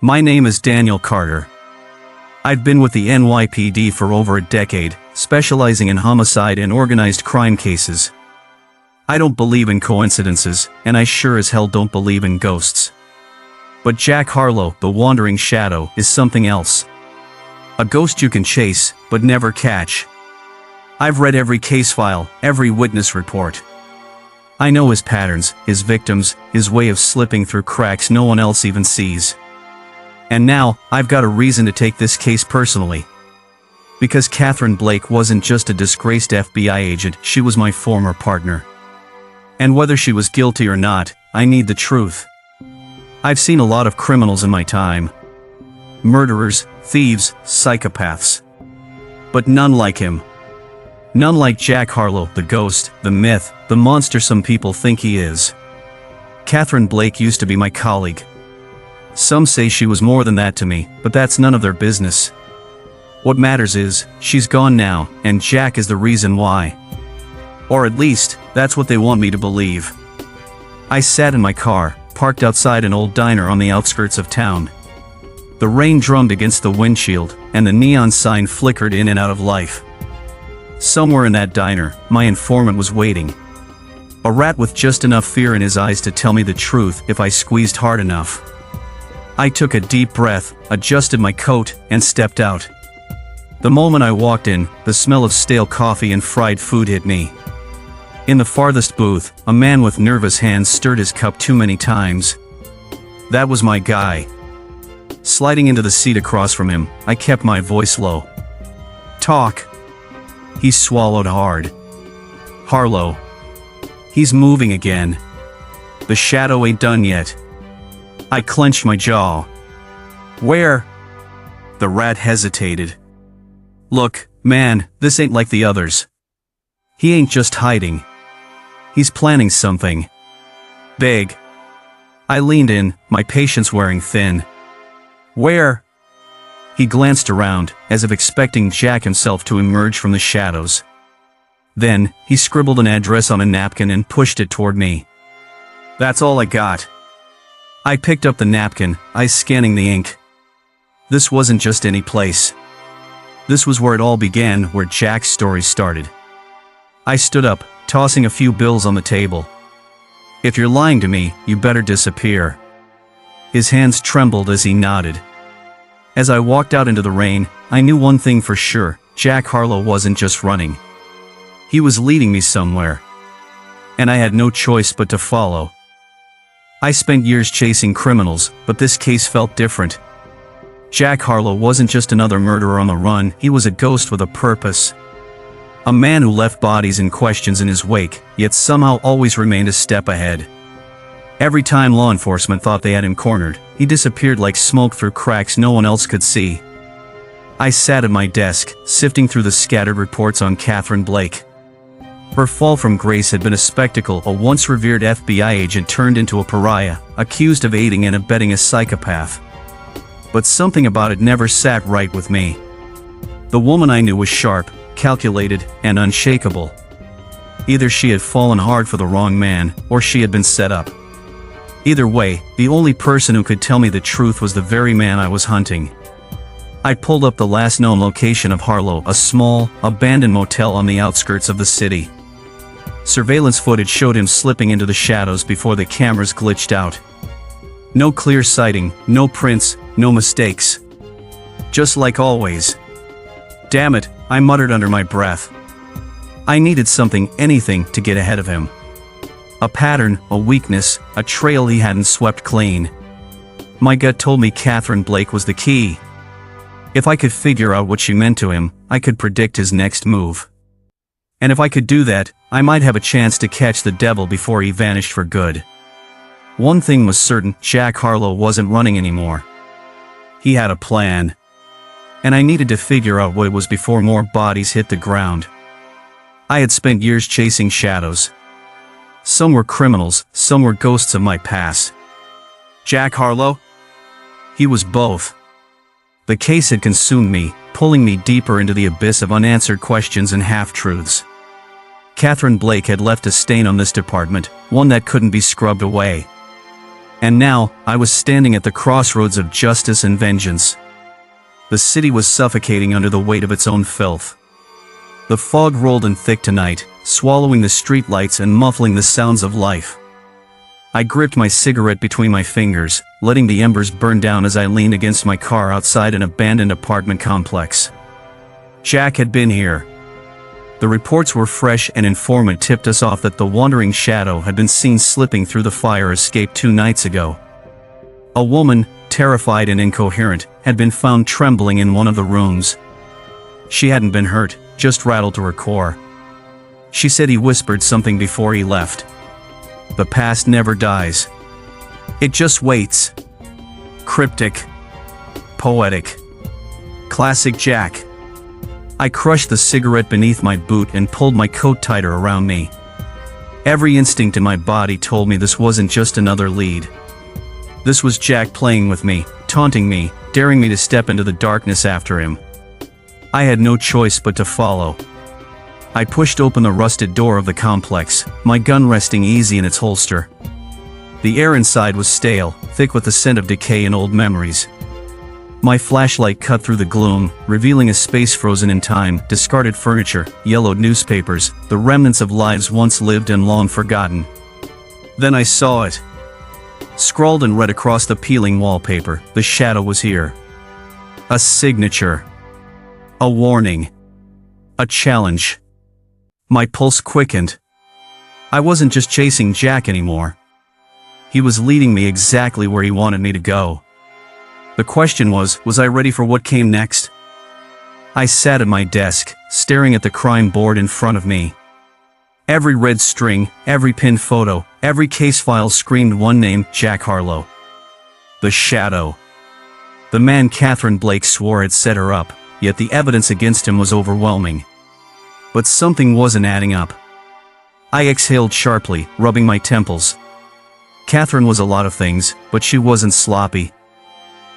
My name is Daniel Carter. I've been with the NYPD for over a decade, specializing in homicide and organized crime cases. I don't believe in coincidences, and I sure as hell don't believe in ghosts. But Jack Harlow, the wandering shadow, is something else. A ghost you can chase, but never catch. I've read every case file, every witness report. I know his patterns, his victims, his way of slipping through cracks no one else even sees. And now, I've got a reason to take this case personally. Because Catherine Blake wasn't just a disgraced FBI agent, she was my former partner. And whether she was guilty or not, I need the truth. I've seen a lot of criminals in my time. Murderers, thieves, psychopaths. But none like him. None like Jack Harlow, the ghost, the myth, the monster some people think he is. Catherine Blake used to be my colleague. Some say she was more than that to me, but that's none of their business. What matters is, she's gone now, and Jack is the reason why. Or at least, that's what they want me to believe. I sat in my car, parked outside an old diner on the outskirts of town. The rain drummed against the windshield, and the neon sign flickered in and out of life. Somewhere in that diner, my informant was waiting. A rat with just enough fear in his eyes to tell me the truth if I squeezed hard enough. I took a deep breath, adjusted my coat, and stepped out. The moment I walked in, the smell of stale coffee and fried food hit me. In the farthest booth, a man with nervous hands stirred his cup too many times. That was my guy. Sliding into the seat across from him, I kept my voice low. "Talk." He swallowed hard. "Harlow. He's moving again. The shadow ain't done yet." I clenched my jaw. "Where?" The rat hesitated. "Look, man, this ain't like the others. He ain't just hiding. He's planning something big." I leaned in, my patience wearing thin. "Where?" He glanced around, as if expecting Jack himself to emerge from the shadows. Then, he scribbled an address on a napkin and pushed it toward me. "That's all I got." I picked up the napkin, eyes scanning the ink. This wasn't just any place. This was where it all began, where Jack's story started. I stood up, tossing a few bills on the table. "If you're lying to me, you better disappear." His hands trembled as he nodded. As I walked out into the rain, I knew one thing for sure: Jack Harlow wasn't just running. He was leading me somewhere. And I had no choice but to follow. I spent years chasing criminals, but this case felt different. Jack Harlow wasn't just another murderer on the run, he was a ghost with a purpose. A man who left bodies and questions in his wake, yet somehow always remained a step ahead. Every time law enforcement thought they had him cornered, he disappeared like smoke through cracks no one else could see. I sat at my desk, sifting through the scattered reports on Catherine Blake. Her fall from grace had been a spectacle, a once revered FBI agent turned into a pariah, accused of aiding and abetting a psychopath. But something about it never sat right with me. The woman I knew was sharp, calculated, and unshakable. Either she had fallen hard for the wrong man, or she had been set up. Either way, the only person who could tell me the truth was the very man I was hunting. I pulled up the last known location of Harlow, a small, abandoned motel on the outskirts of the city. Surveillance footage showed him slipping into the shadows before the cameras glitched out. No clear sighting, no prints, no mistakes. Just like always. "Damn it," I muttered under my breath. I needed something, anything, to get ahead of him. A pattern, a weakness, a trail he hadn't swept clean. My gut told me Catherine Blake was the key. If I could figure out what she meant to him, I could predict his next move. And if I could do that, I might have a chance to catch the devil before he vanished for good. One thing was certain: Jack Harlow wasn't running anymore. He had a plan. And I needed to figure out what it was before more bodies hit the ground. I had spent years chasing shadows. Some were criminals, some were ghosts of my past. Jack Harlow? He was both. The case had consumed me, pulling me deeper into the abyss of unanswered questions and half-truths. Catherine Blake had left a stain on this department, one that couldn't be scrubbed away. And now, I was standing at the crossroads of justice and vengeance. The city was suffocating under the weight of its own filth. The fog rolled in thick tonight, swallowing the streetlights and muffling the sounds of life. I gripped my cigarette between my fingers, letting the embers burn down as I leaned against my car outside an abandoned apartment complex. Jack had been here. The reports were fresh, and informant tipped us off that the wandering shadow had been seen slipping through the fire escape 2 nights ago. A woman, terrified and incoherent, had been found trembling in one of the rooms. She hadn't been hurt, just rattled to her core. She said he whispered something before he left. The past never dies. It just waits. Cryptic. Poetic. Classic Jack. I crushed the cigarette beneath my boot and pulled my coat tighter around me. Every instinct in my body told me this wasn't just another lead. This was Jack playing with me, taunting me, daring me to step into the darkness after him. I had no choice but to follow. I pushed open the rusted door of the complex, my gun resting easy in its holster. The air inside was stale, thick with the scent of decay and old memories. My flashlight cut through the gloom, revealing a space frozen in time, discarded furniture, yellowed newspapers, the remnants of lives once lived and long forgotten. Then I saw it. Scrawled in red across the peeling wallpaper, the shadow was here. A signature. A warning. A challenge. My pulse quickened. I wasn't just chasing Jack anymore. He was leading me exactly where he wanted me to go. The question was I ready for what came next? I sat at my desk, staring at the crime board in front of me. Every red string, every pinned photo, every case file screamed one name: Jack Harlow. The Shadow. The man Catherine Blake swore had set her up, yet the evidence against him was overwhelming. But something wasn't adding up. I exhaled sharply, rubbing my temples. Catherine was a lot of things, but she wasn't sloppy.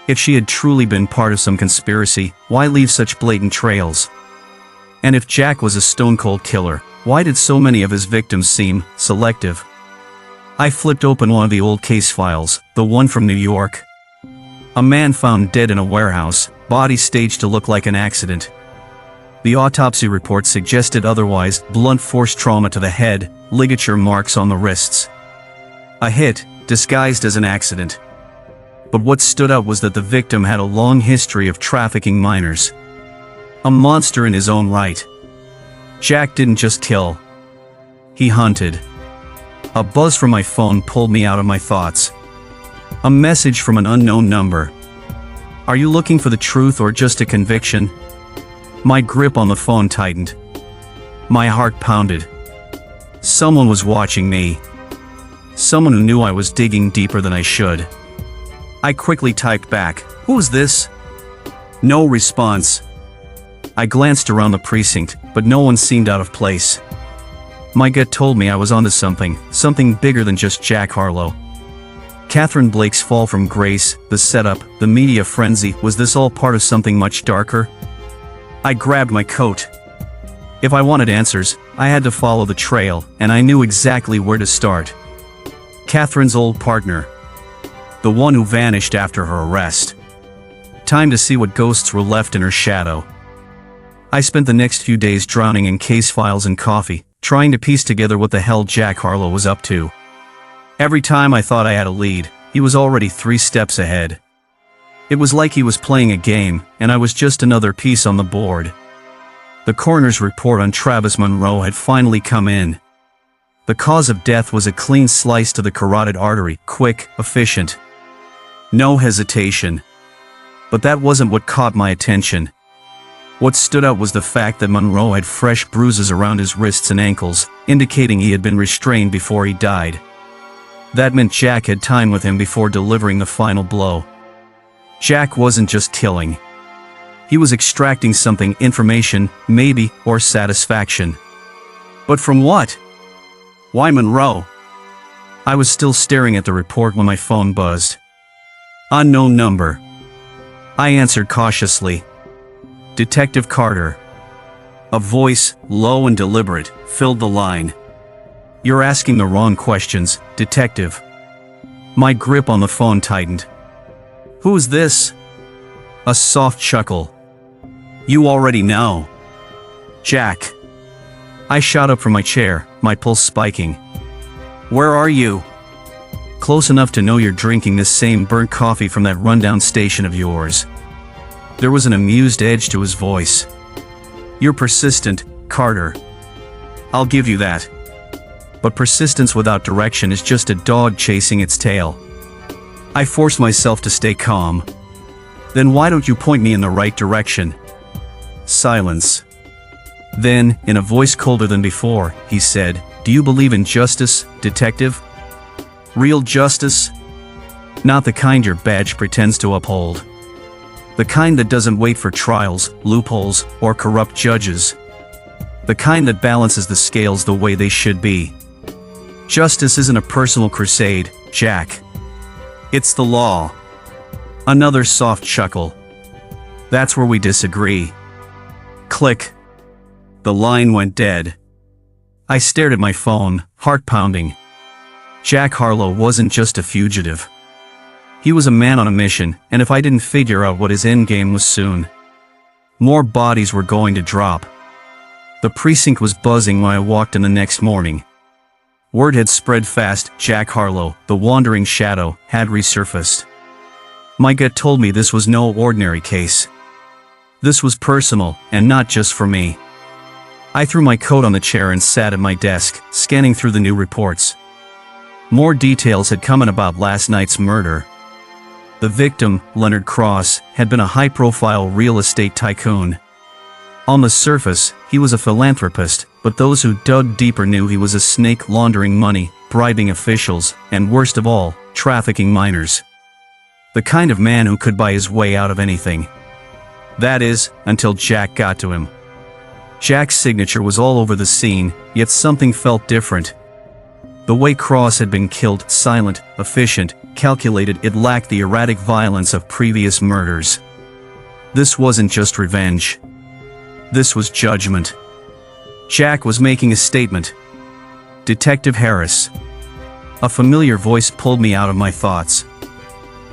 If she had truly been part of some conspiracy, why leave such blatant trails? And if Jack was a stone-cold killer, why did so many of his victims seem selective? I flipped open one of the old case files, the one from New York. A man found dead in a warehouse, body staged to look like an accident. The autopsy report suggested otherwise: blunt force trauma to the head, ligature marks on the wrists. A hit, disguised as an accident. But what stood out was that the victim had a long history of trafficking minors. A monster in his own right. Jack didn't just kill. He hunted. A buzz from my phone pulled me out of my thoughts. A message from an unknown number. Are you looking for the truth or just a conviction? My grip on the phone tightened. My heart pounded. Someone was watching me. Someone who knew I was digging deeper than I should. I quickly typed back, "Who's this?" No response. I glanced around the precinct, but no one seemed out of place. My gut told me I was onto something bigger than just Jack Harlow. Catherine Blake's fall from grace, the setup, the media frenzy, was this all part of something much darker? I grabbed my coat. If I wanted answers, I had to follow the trail, and I knew exactly where to start. Catherine's old partner. The one who vanished after her arrest. Time to see what ghosts were left in her shadow. I spent the next few days drowning in case files and coffee, trying to piece together what the hell Jack Harlow was up to. Every time I thought I had a lead, he was already 3 steps ahead. It was like he was playing a game, and I was just another piece on the board. The coroner's report on Travis Monroe had finally come in. The cause of death was a clean slice to the carotid artery, quick, efficient. No hesitation. But that wasn't what caught my attention. What stood out was the fact that Monroe had fresh bruises around his wrists and ankles, indicating he had been restrained before he died. That meant Jack had time with him before delivering the final blow. Jack wasn't just killing. He was extracting something: information, maybe, or satisfaction. But from what? Why Monroe? I was still staring at the report when my phone buzzed. Unknown number. I answered cautiously. Detective Carter. A voice, low and deliberate, filled the line. You're asking the wrong questions, Detective. My grip on the phone tightened. "Who is this?" A soft chuckle. "You already know." "Jack." I shot up from my chair, my pulse spiking. "Where are you?" "Close enough to know you're drinking this same burnt coffee from that rundown station of yours." There was an amused edge to his voice. "You're persistent, Carter. I'll give you that. But persistence without direction is just a dog chasing its tail." I forced myself to stay calm. "Then why don't you point me in the right direction?" Silence. Then, in a voice colder than before, he said, "Do you believe in justice, detective? Real justice? Not the kind your badge pretends to uphold. The kind that doesn't wait for trials, loopholes, or corrupt judges. The kind that balances the scales the way they should be. Justice isn't a personal crusade, Jack. It's the law." Another soft chuckle. "That's where we disagree." Click. The line went dead. I stared at my phone, heart pounding. Jack Harlow wasn't just a fugitive. He was a man on a mission, and if I didn't figure out what his endgame was soon, more bodies were going to drop. The precinct was buzzing when I walked in the next morning. Word had spread fast. Jack Harlow, the wandering shadow, had resurfaced. My gut told me this was no ordinary case. This was personal, and not just for me. I threw my coat on the chair and sat at my desk, scanning through the new reports. More details had come in about last night's murder. The victim, Leonard Cross, had been a high-profile real estate tycoon. On the surface, he was a philanthropist, but those who dug deeper knew he was a snake laundering money, bribing officials, and worst of all, trafficking minors. The kind of man who could buy his way out of anything. That is, until Jack got to him. Jack's signature was all over the scene, yet something felt different. The way Cross had been killed, silent, efficient, calculated, it lacked the erratic violence of previous murders. This wasn't just revenge. This was judgment. Jack was making a statement. "Detective Harris." A familiar voice pulled me out of my thoughts.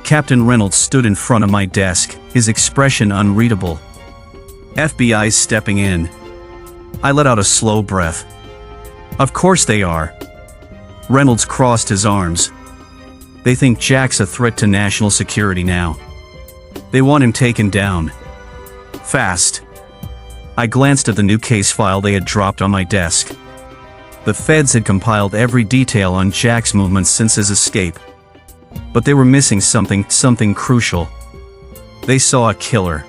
Captain Reynolds stood in front of my desk, his expression unreadable. "FBI's stepping in." I let out a slow breath. "Of course they are." Reynolds crossed his arms. "They think Jack's a threat to national security now. They want him taken down. Fast." I glanced at the new case file they had dropped on my desk. The feds had compiled every detail on Jack's movements since his escape. But they were missing something crucial. They saw a killer.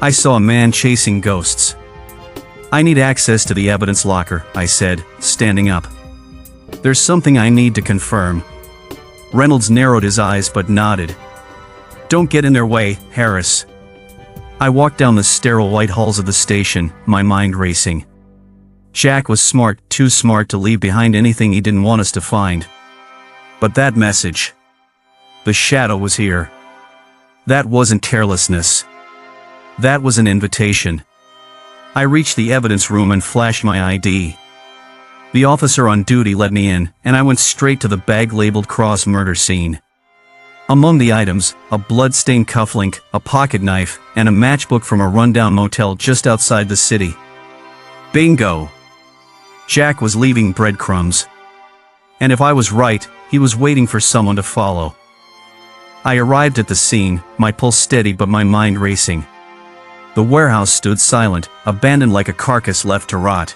I saw a man chasing ghosts. "I need access to the evidence locker," I said, standing up. "There's something I need to confirm." Reynolds narrowed his eyes but nodded. "Don't get in their way, Harris." I walked down the sterile white halls of the station, my mind racing. Jack was smart, too smart to leave behind anything he didn't want us to find. But that message. The shadow was here. That wasn't carelessness. That was an invitation. I reached the evidence room and flashed my ID. The officer on duty let me in, and I went straight to the bag-labeled Cross murder scene. Among the items, a blood-stained cufflink, a pocket knife, and a matchbook from a rundown motel just outside the city. Bingo! Jack was leaving breadcrumbs. And if I was right, he was waiting for someone to follow. I arrived at the scene, my pulse steady but my mind racing. The warehouse stood silent, abandoned like a carcass left to rot.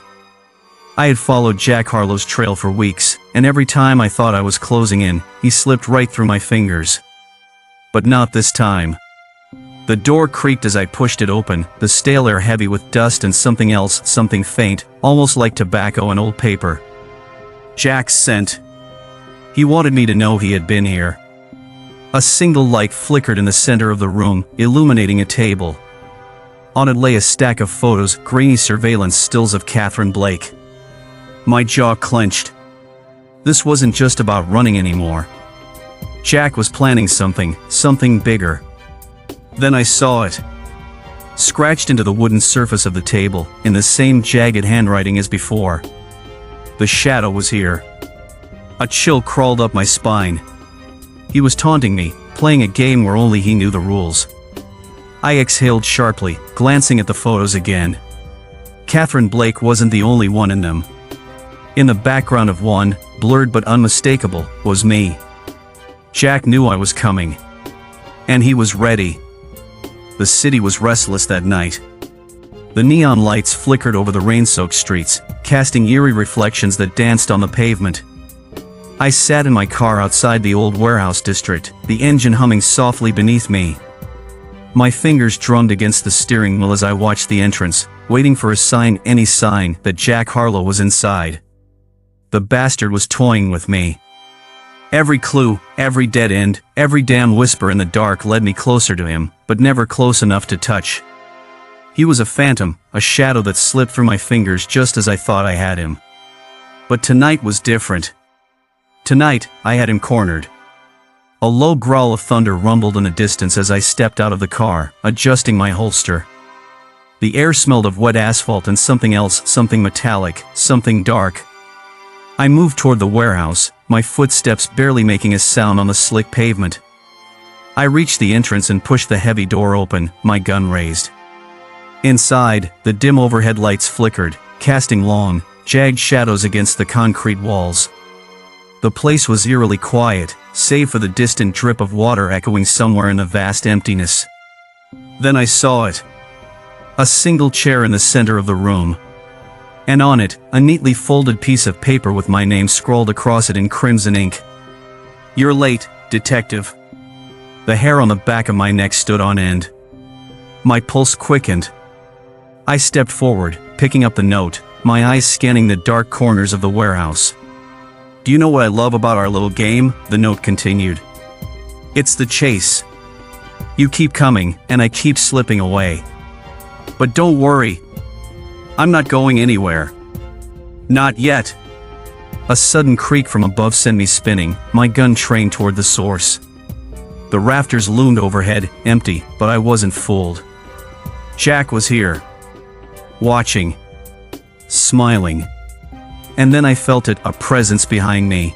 I had followed Jack Harlow's trail for weeks, and every time I thought I was closing in, he slipped right through my fingers. But not this time. The door creaked as I pushed it open, the stale air heavy with dust and something else, something faint, almost like tobacco and old paper. Jack's scent. He wanted me to know he had been here. A single light flickered in the center of the room, illuminating a table. On it lay a stack of photos, grainy surveillance stills of Catherine Blake. My jaw clenched. This wasn't just about running anymore. Jack was planning something bigger. Then I saw it. Scratched into the wooden surface of the table, in the same jagged handwriting as before. The shadow was here. A chill crawled up my spine. He was taunting me, playing a game where only he knew the rules. I exhaled sharply, glancing at the photos again. Catherine Blake wasn't the only one in them. In the background of one, blurred but unmistakable, was me. Jack knew I was coming. And he was ready. The city was restless that night. The neon lights flickered over the rain-soaked streets, casting eerie reflections that danced on the pavement. I sat in my car outside the old warehouse district, the engine humming softly beneath me. My fingers drummed against the steering wheel as I watched the entrance, waiting for a sign, any sign, that Jack Harlow was inside. The bastard was toying with me. Every clue, every dead end, every damn whisper in the dark led me closer to him, but never close enough to touch. He was a phantom, a shadow that slipped through my fingers just as I thought I had him. But tonight was different. Tonight, I had him cornered. A low growl of thunder rumbled in the distance as I stepped out of the car, adjusting my holster. The air smelled of wet asphalt and something else, something metallic, something dark. I moved toward the warehouse, my footsteps barely making a sound on the slick pavement. I reached the entrance and pushed the heavy door open, my gun raised. Inside, the dim overhead lights flickered, casting long, jagged shadows against the concrete walls. The place was eerily quiet, save for the distant drip of water echoing somewhere in the vast emptiness. Then I saw it. A single chair in the center of the room. And on it, a neatly folded piece of paper with my name scrawled across it in crimson ink. "You're late, detective." The hair on the back of my neck stood on end. My pulse quickened. I stepped forward, picking up the note, my eyes scanning the dark corners of the warehouse. "Do you know what I love about our little game?" the note continued. "It's the chase. You keep coming, and I keep slipping away. But don't worry. I'm not going anywhere. Not yet." A sudden creak from above sent me spinning, my gun trained toward the source. The rafters loomed overhead, empty, but I wasn't fooled. Jack was here. Watching. Smiling. And then I felt it, a presence behind me.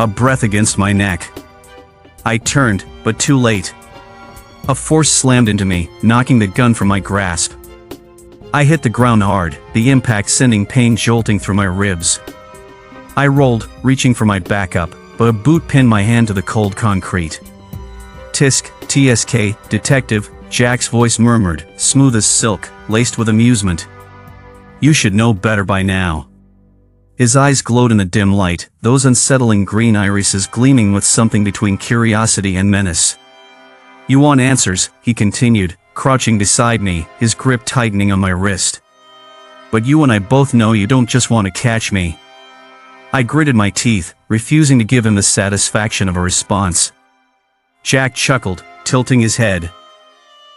A breath against my neck. I turned, but too late. A force slammed into me, knocking the gun from my grasp. I hit the ground hard, the impact sending pain jolting through my ribs. I rolled, reaching for my backup, but a boot pinned my hand to the cold concrete. "Tisk, TSK, detective," Jack's voice murmured, smooth as silk, laced with amusement. "You should know better by now." His eyes glowed in the dim light, those unsettling green irises gleaming with something between curiosity and menace. "You want answers," he continued, crouching beside me, his grip tightening on my wrist. "But you and I both know you don't just want to catch me." I gritted my teeth, refusing to give him the satisfaction of a response. Jack chuckled, tilting his head.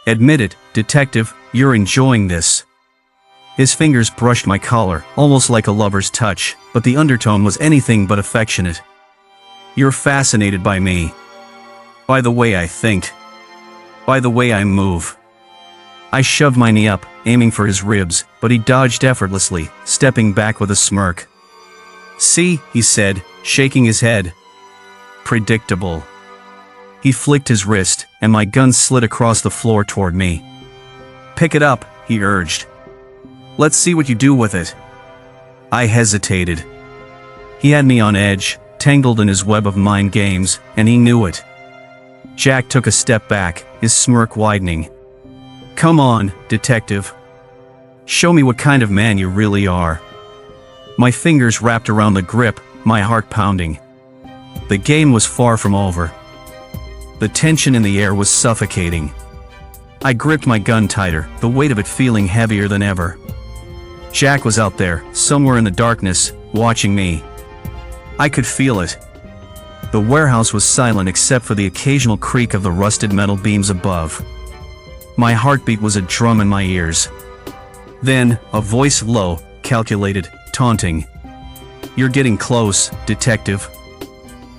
"Admit it, detective, you're enjoying this." His fingers brushed my collar, almost like a lover's touch, but the undertone was anything but affectionate. "You're fascinated by me. By the way I think. By the way I move." I shoved my knee up, aiming for his ribs, but he dodged effortlessly, stepping back with a smirk. "See," he said, shaking his head. "Predictable." He flicked his wrist, and my gun slid across the floor toward me. "Pick it up," he urged. "Let's see what you do with it." I hesitated. He had me on edge, tangled in his web of mind games, and he knew it. Jack took a step back, his smirk widening. "Come on, detective. Show me what kind of man you really are." My fingers wrapped around the grip, my heart pounding. The game was far from over. The tension in the air was suffocating. I gripped my gun tighter, the weight of it feeling heavier than ever. Jack was out there, somewhere in the darkness, watching me. I could feel it. The warehouse was silent except for the occasional creak of the rusted metal beams above. My heartbeat was a drum in my ears. Then, a voice low, calculated, taunting. "You're getting close, detective.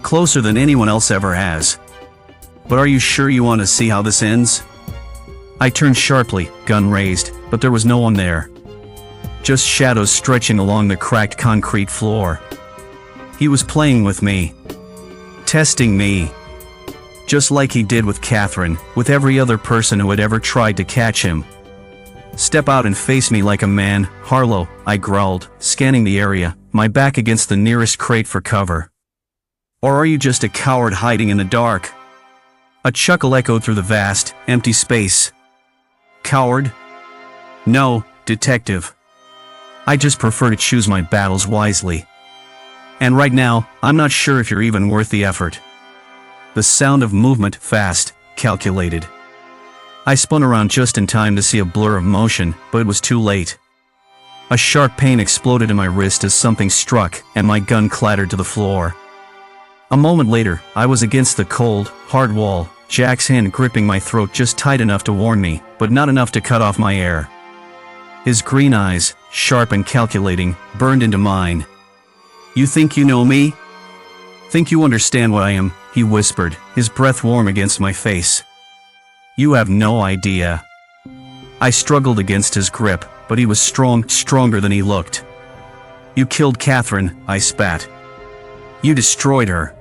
Closer than anyone else ever has. But are you sure you want to see how this ends?" I turned sharply, gun raised, but there was no one there. Just shadows stretching along the cracked concrete floor. He was playing with me. Testing me. Just like he did with Catherine, with every other person who had ever tried to catch him. "Step out and face me like a man, Harlow," I growled, scanning the area, my back against the nearest crate for cover. "Or are you just a coward hiding in the dark?" A chuckle echoed through the vast, empty space. "Coward? No, detective. I just prefer to choose my battles wisely. And right now, I'm not sure if you're even worth the effort." The sound of movement, fast, calculated. I spun around just in time to see a blur of motion, but it was too late. A sharp pain exploded in my wrist as something struck, and my gun clattered to the floor. A moment later, I was against the cold, hard wall, Jack's hand gripping my throat just tight enough to warn me, but not enough to cut off my air. His green eyes, sharp and calculating, burned into mine. "You think you know me? Think you understand what I am?" he whispered, his breath warm against my face. "You have no idea." I struggled against his grip, but he was stronger than he looked. "You killed Catherine," I spat. "You destroyed her."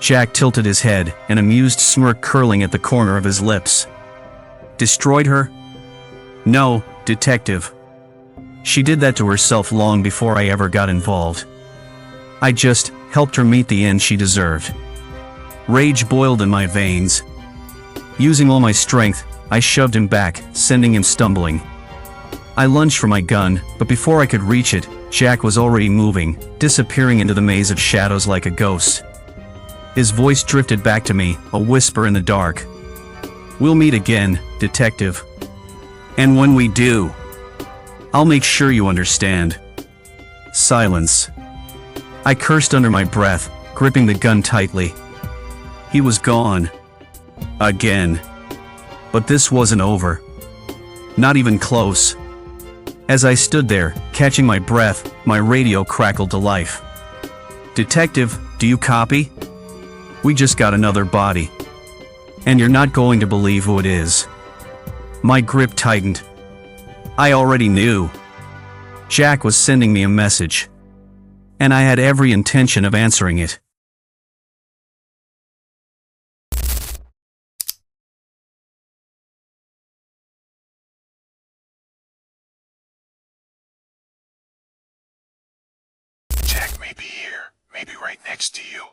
Jack tilted his head, an amused smirk curling at the corner of his lips. "Destroyed her? No, detective. She did that to herself long before I ever got involved. I just helped her meet the end she deserved." Rage boiled in my veins. Using all my strength, I shoved him back, sending him stumbling. I lunged for my gun, but before I could reach it, Jack was already moving, disappearing into the maze of shadows like a ghost. His voice drifted back to me, a whisper in the dark. "We'll meet again, detective. And when we do, I'll make sure you understand." Silence. I cursed under my breath, gripping the gun tightly. He was gone. Again. But this wasn't over. Not even close. As I stood there, catching my breath, my radio crackled to life. "Detective, do you copy? We just got another body. And you're not going to believe who it is." My grip tightened. I already knew. Jack was sending me a message. And I had every intention of answering it. Jack may be here, maybe right next to you.